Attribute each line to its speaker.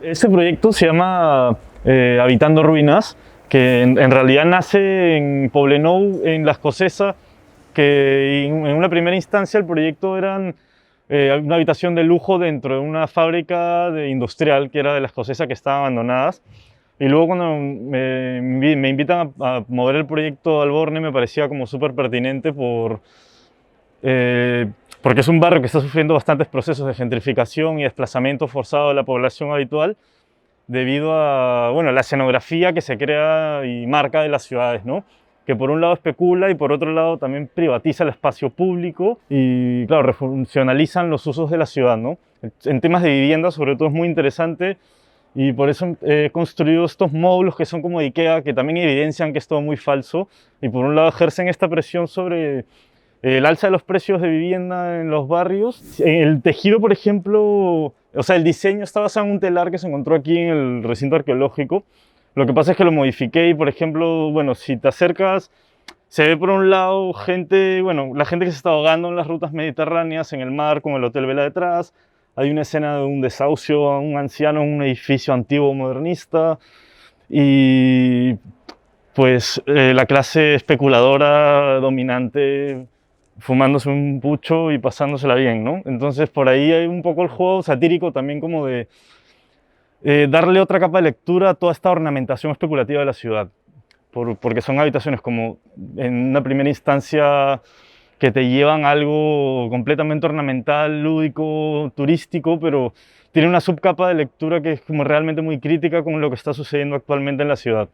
Speaker 1: Este proyecto se llama Habitando Ruinas, que en realidad nace en Poblenou, en Las Cosesas, que en una primera instancia el proyecto era una habitación de lujo dentro de una fábrica industrial que era de Las Cosesas, que estaban abandonadas. Y luego cuando me invitan a mover el proyecto al Borne, me parecía como súper pertinente eh, porque es un barrio que está sufriendo bastantes procesos de gentrificación y desplazamiento forzado de la población habitual debido a bueno, la escenografía que se crea y marca de las ciudades, ¿no? Que por un lado especula y por otro lado también privatiza el espacio público y, claro, refuncionalizan los usos de la ciudad, ¿no? En temas de vivienda, sobre todo, es muy interesante y por eso he construido estos módulos que son como de IKEA, que también evidencian que es todo muy falso y por un lado ejercen esta presión sobre el alza de los precios de vivienda en los barrios. El tejido, por ejemplo, o sea, el diseño está basado en un telar que se encontró aquí en el recinto arqueológico. Lo que pasa es que lo modifiqué y, por ejemplo, bueno, si te acercas, se ve por un lado gente, bueno, la gente que se está ahogando en las rutas mediterráneas, en el mar, con el Hotel Vela detrás. Hay una escena de un desahucio a un anciano en un edificio antiguo modernista. Y pues la clase especuladora dominante fumándose un pucho y pasándosela bien, ¿no? Entonces por ahí hay un poco el juego satírico también como de darle otra capa de lectura a toda esta ornamentación especulativa de la ciudad, porque son habitaciones como en una primera instancia que te llevan a algo completamente ornamental, lúdico, turístico, pero tiene una subcapa de lectura que es como realmente muy crítica con lo que está sucediendo actualmente en la ciudad.